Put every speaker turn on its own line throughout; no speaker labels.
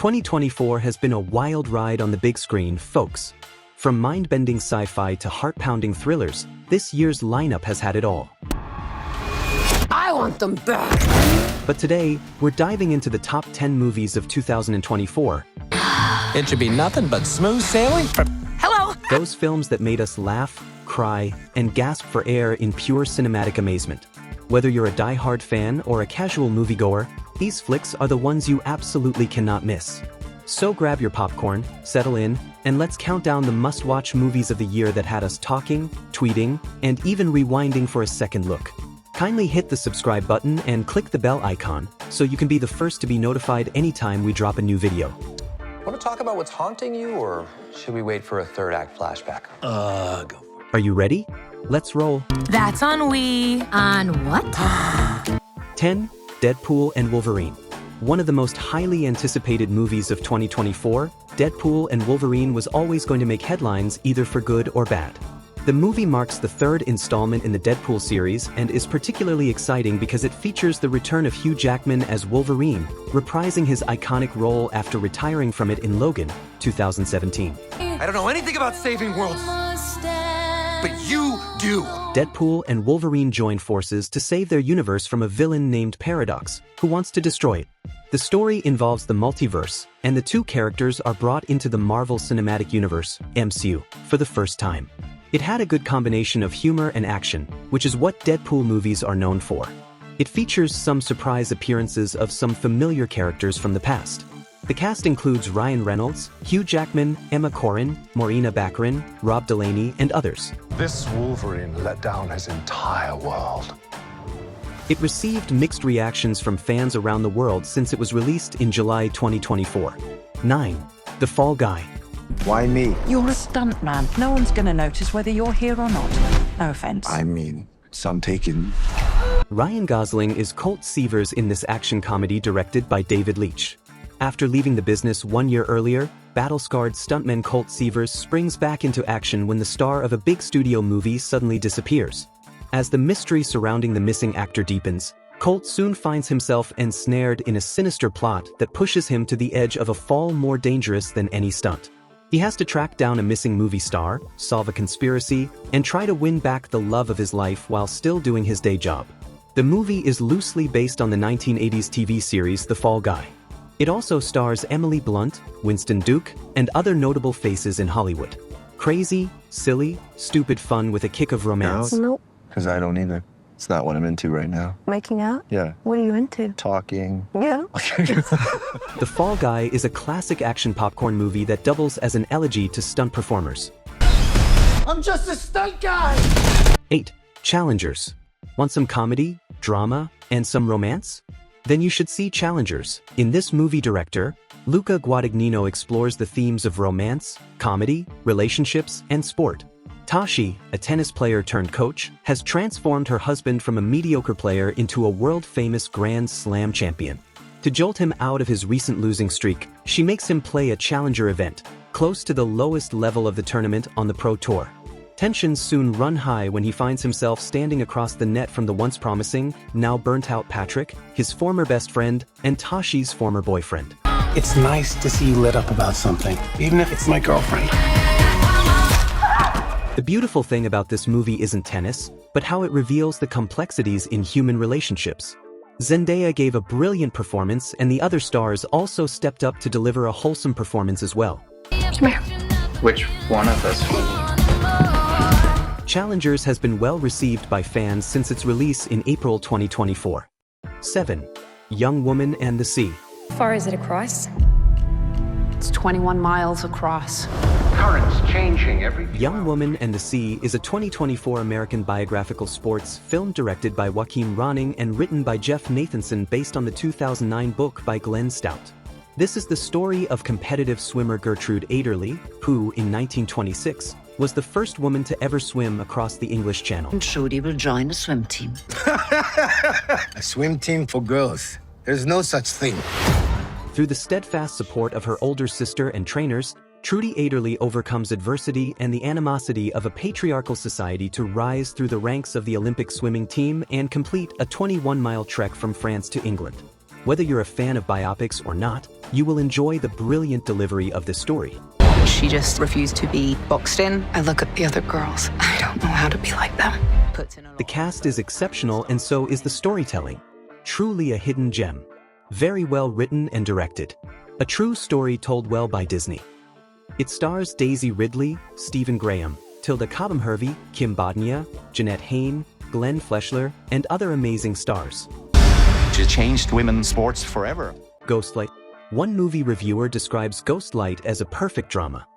2024 has been a wild ride on the big screen, folks. From mind-bending sci-fi to heart-pounding thrillers, this year's lineup has had it all.
I want them back!
But today, we're diving into the top 10 movies of 2024.
It should be nothing but smooth sailing from...
Hello!
Those films that made us laugh, cry, and gasp for air in pure cinematic amazement. Whether you're a die-hard fan or a casual moviegoer, these flicks are the ones you absolutely cannot miss. So grab your popcorn, settle in, and let's count down the must-watch movies of the year that had us talking, tweeting, and even rewinding for a second look. Kindly hit the subscribe button and click the bell icon so you can be the first to be notified anytime we drop a new video.
Want to talk about what's haunting you, or should we wait for a third act flashback?
Go for it.
Are you ready? Let's roll.
That's on we. On what?
10. Deadpool and Wolverine. One of the most highly anticipated movies of 2024, Deadpool and Wolverine was always going to make headlines either for good or bad. The movie marks the third installment in the Deadpool series and is particularly exciting because it features the return of Hugh Jackman as Wolverine, reprising his iconic role after retiring from it in Logan, 2017.
I don't know anything about saving worlds, but you do.
Deadpool and Wolverine join forces to save their universe from a villain named Paradox, who wants to destroy it. The story involves the multiverse, and the two characters are brought into the Marvel Cinematic Universe, MCU, for the first time. It had a good combination of humor and action, which is what Deadpool movies are known for. It features some surprise appearances of some familiar characters from the past. The cast includes Ryan Reynolds, Hugh Jackman, Emma Corrin, Morena Baccarin, Rob Delaney, and others.
This Wolverine let down his entire world.
It received mixed reactions from fans around the world since it was released in July 2024. 9. The Fall Guy.
Why me?
You're a stuntman. No one's gonna notice whether you're here or not. No offense.
I mean, some taken.
Ryan Gosling is Colt Seavers in this action comedy directed by David Leitch. After leaving the business 1 year earlier, battle-scarred stuntman Colt Seavers springs back into action when the star of a big studio movie suddenly disappears. As the mystery surrounding the missing actor deepens, Colt soon finds himself ensnared in a sinister plot that pushes him to the edge of a fall more dangerous than any stunt. He has to track down a missing movie star, solve a conspiracy, and try to win back the love of his life while still doing his day job. The movie is loosely based on the 1980s TV series The Fall Guy. It also stars Emily Blunt, Winston Duke, and other notable faces in Hollywood. Crazy, silly, stupid fun with a kick of romance.
Nope. Because I don't either. It's not what I'm into right now.
Making out?
Yeah.
What are you into?
Talking.
Yeah.
The Fall Guy is a classic action popcorn movie that doubles as an elegy to stunt performers.
I'm just a stunt guy!
8. Challengers. Want some comedy, drama, and some romance? Then you should see Challengers. In this movie, director Luca Guadagnino explores the themes of romance, comedy, relationships, and sport. Tashi, a tennis player turned coach, has transformed her husband from a mediocre player into a world-famous Grand Slam champion. To jolt him out of his recent losing streak, she makes him play a challenger event, close to the lowest level of the tournament on the Pro Tour. Tensions soon run high when he finds himself standing across the net from the once promising, now burnt-out Patrick, his former best friend, and Tashi's former boyfriend.
It's nice to see you lit up about something, even if it's my girlfriend.
The beautiful thing about this movie isn't tennis, but how it reveals the complexities in human relationships. Zendaya gave a brilliant performance, and the other stars also stepped up to deliver a wholesome performance as well.
Come here.
Which one of us?
Challengers has been well received by fans since its release in April 2024. 7. Young Woman and the Sea.
How far is it across?
It's 21 miles across.
Currents changing every
Young Woman and the Sea is a 2024 American biographical sports film directed by Joaquin Ronning and written by Jeff Nathanson based on the 2009 book by Glenn Stout. This is the story of competitive swimmer Gertrude Aderly, who, in 1926, was the first woman to ever swim across the English Channel.
And Trudy will join a swim team.
A swim team for girls. There's no such thing.
Through the steadfast support of her older sister and trainers, Trudy Aderly overcomes adversity and the animosity of a patriarchal society to rise through the ranks of the Olympic swimming team and complete a 21-mile trek from France to England. Whether you're a fan of biopics or not, you will enjoy the brilliant delivery of this story.
She just refused to be boxed in.
I look at the other girls. I don't know how to be like them.
The cast is exceptional and so is the storytelling. Truly a hidden gem. Very well written and directed. A true story told well by Disney. It stars Daisy Ridley, Stephen Graham, Tilda Cobham-Hervey, Kim Bodnia, Jeanette Hayne, Glenn Fleshler, and other amazing stars.
She changed women's sports forever.
Ghostlight. One movie reviewer describes Ghostlight as a perfect drama.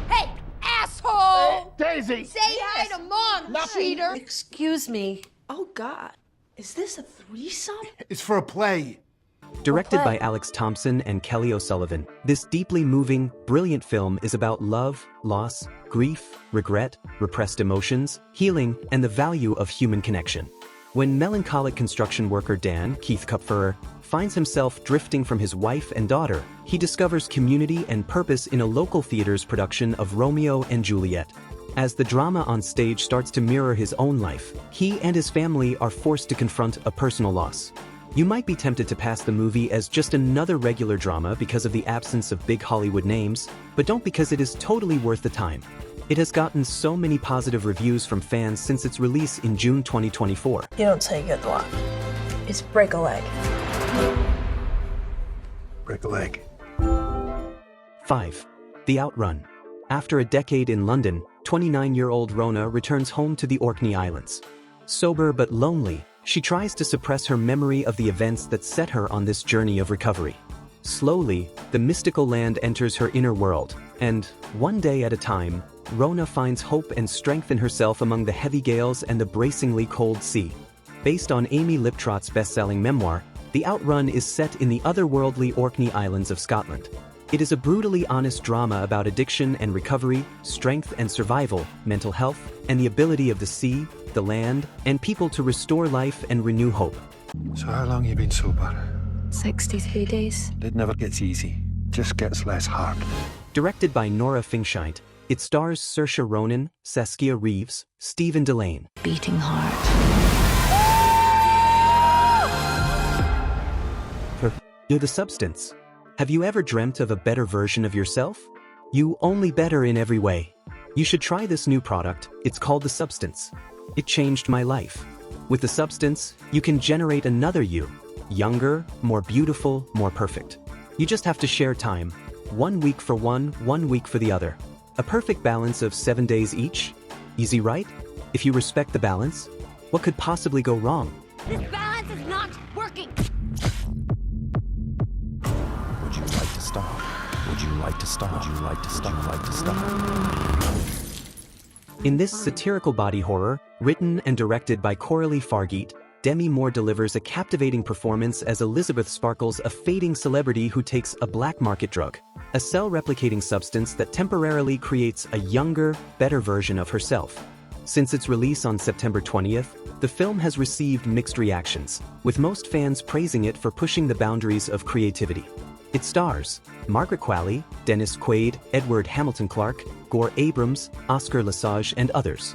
Hey, asshole!
Daisy!
Say hi to Mom, cheater!
Excuse me. Oh, God. Is this a threesome?
It's for a play.
Directed by Alex Thompson and Kelly O'Sullivan, this deeply moving, brilliant film is about love, loss, grief, regret, repressed emotions, healing, and the value of human connection. When melancholic construction worker Dan, Keith Kupferer, finds himself drifting from his wife and daughter, he discovers community and purpose in a local theater's production of Romeo and Juliet. As the drama on stage starts to mirror his own life, he and his family are forced to confront a personal loss. You might be tempted to pass the movie as just another regular drama because of the absence of big Hollywood names, but don't, because it is totally worth the time. It has gotten so many positive reviews from fans since its release in June 2024.
You don't say good luck. It's break a leg.
Break a leg.
5. The Outrun. After a decade in London, 29-year-old Rona returns home to the Orkney Islands. Sober but lonely, she tries to suppress her memory of the events that set her on this journey of recovery. Slowly, the mystical land enters her inner world, and, one day at a time, Rona finds hope and strength in herself among the heavy gales and the bracingly cold sea. Based on Amy Liptrott's best-selling memoir, The Outrun is set in the otherworldly Orkney Islands of Scotland. It is a brutally honest drama about addiction and recovery, strength and survival, mental health, and the ability of the sea, the land, and people to restore life and renew hope.
So how long you been sober?
63 days.
It never gets easy. Just gets less hard.
Directed by Nora Fingscheid, it stars Saoirse Ronan, Saskia Reeves, Stephen Delane.
Beating heart.
You're the substance. Have you ever dreamt of a better version of yourself? You only better in every way. You should try this new product. It's called The Substance. It changed my life. With The Substance, you can generate another you. Younger, more beautiful, more perfect. You just have to share time. 1 week for one, 1 week for the other. A perfect balance of 7 days each. Easy, right? If you respect the balance, what could possibly go wrong?
This balance is not working!
Would you like to stop? Would you like to stop? Would you like to stop? Would you like to stop?
In this satirical body horror, written and directed by Coralie Fargeet, Demi Moore delivers a captivating performance as Elizabeth Sparkles, a fading celebrity who takes a black market drug, a cell-replicating substance that temporarily creates a younger, better version of herself. Since its release on September 20th, the film has received mixed reactions, with most fans praising it for pushing the boundaries of creativity. It stars Margaret Qualley, Dennis Quaid, Edward Hamilton Clark, Gore Abrams, Oscar Lesage, and others.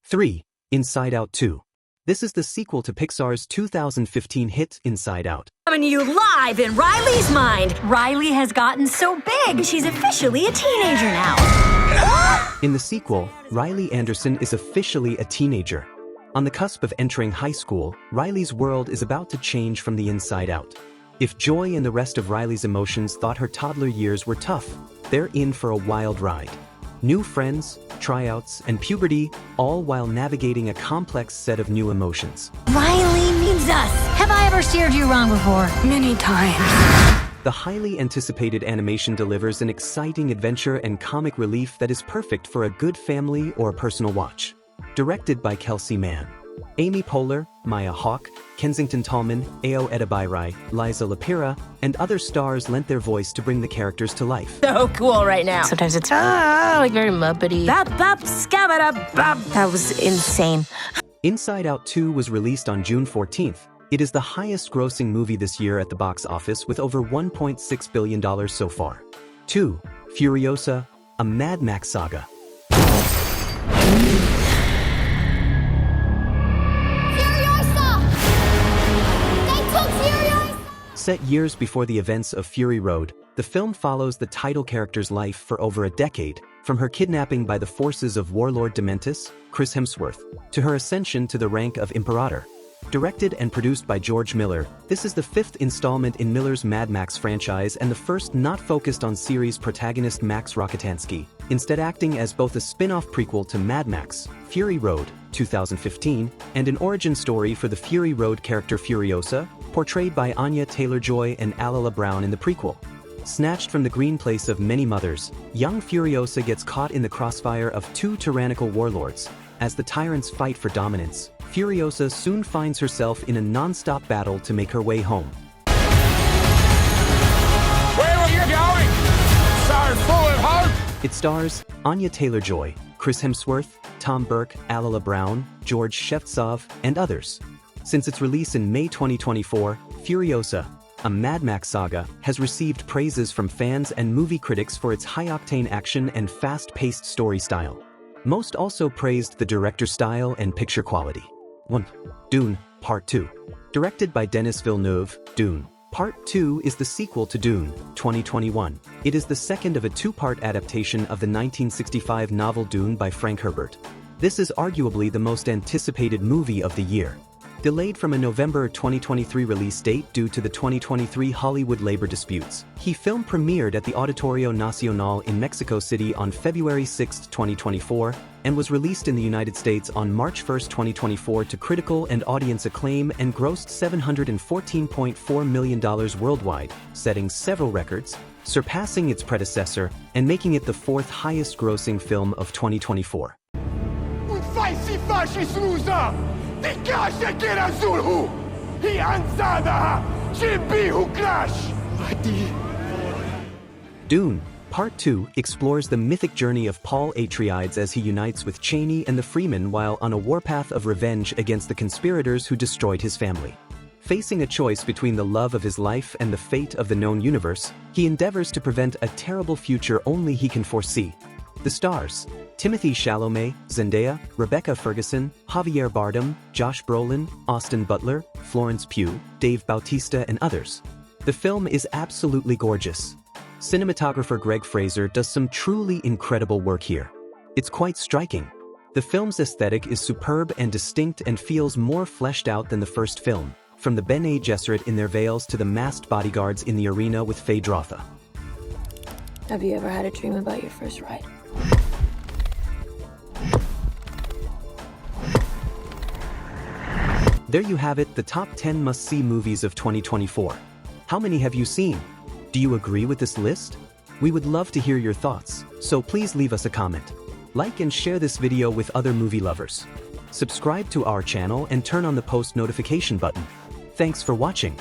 3. Inside Out 2. This is the sequel to Pixar's 2015 hit Inside Out.
Coming to you live in Riley's mind. Riley has gotten so big, she's officially a teenager now.
In the sequel, Riley Anderson is officially a teenager. On the cusp of entering high school, Riley's world is about to change from the inside out. If Joy and the rest of Riley's emotions thought her toddler years were tough, they're in for a wild ride. New friends, tryouts, and puberty, all while navigating a complex set of new emotions.
Riley means us. Have I ever steered you wrong before?
Many times.
The highly anticipated animation delivers an exciting adventure and comic relief that is perfect for a good family or personal watch. Directed by Kelsey Mann. Amy Poehler, Maya Hawke, Kensington Tallman, Ao Edebiri, Liza Lapira, and other stars lent their voice to bring the characters to life.
So cool right now.
Sometimes it's like very Muppety.
Bop, bop, scabba, bop.
That was insane.
Inside Out 2 was released on June 14th. It is the highest-grossing movie this year at the box office with over $1.6 billion so far. 2. Furiosa, a Mad Max saga. Set years before the events of Fury Road, the film follows the title character's life for over a decade, from her kidnapping by the forces of warlord Dementis, Chris Hemsworth, to her ascension to the rank of Imperator. Directed and produced by George Miller, this is the fifth installment in Miller's Mad Max franchise and the first not focused on series protagonist Max Rokitansky, instead acting as both a spin-off prequel to Mad Max, Fury Road, 2015, and an origin story for the Fury Road character Furiosa, portrayed by Anya Taylor-Joy and Alala Brown in the prequel. Snatched from the green place of many mothers, young Furiosa gets caught in the crossfire of two tyrannical warlords. As the tyrants fight for dominance, Furiosa soon finds herself in a non-stop battle to make her way home.
Where are you going? So full of hope!
It stars Anya Taylor-Joy, Chris Hemsworth, Tom Burke, Alala Brown, George Shevtsov, and others. Since its release in May 2024, Furiosa, a Mad Max saga, has received praises from fans and movie critics for its high-octane action and fast-paced story style. Most also praised the director's style and picture quality. 1. Dune, Part 2. Directed by Denis Villeneuve, Dune. Part 2 is the sequel to Dune, 2021. It is the second of a two-part adaptation of the 1965 novel Dune by Frank Herbert. This is arguably the most anticipated movie of the year. Delayed from a November 2023 release date due to the 2023 Hollywood labor disputes, the film premiered at the Auditorio Nacional in Mexico City on February 6, 2024, and was released in the United States on March 1, 2024 to critical and audience acclaim and grossed $714.4 million worldwide, setting several records, surpassing its predecessor, and making it the fourth highest-grossing film of 2024. Dune, Part 2 explores the mythic journey of Paul Atreides as he unites with Chani and the Freemen while on a warpath of revenge against the conspirators who destroyed his family. Facing a choice between the love of his life and the fate of the known universe, he endeavors to prevent a terrible future only he can foresee. The stars: Timothée Chalamet, Zendaya, Rebecca Ferguson, Javier Bardem, Josh Brolin, Austin Butler, Florence Pugh, Dave Bautista, and others. The film is absolutely gorgeous. Cinematographer Greg Fraser does some truly incredible work here. It's quite striking. The film's aesthetic is superb and distinct and feels more fleshed out than the first film, from the Bene Gesserit in their veils to the masked bodyguards in the arena with Phaedrotha.
Have you ever had a dream about your first ride?
There you have it, the top 10 must-see movies of 2024. How many have you seen? Do you agree with this list? We would love to hear your thoughts, so please leave us a comment. Like and share this video with other movie lovers. Subscribe to our channel and turn on the post notification button. Thanks for watching.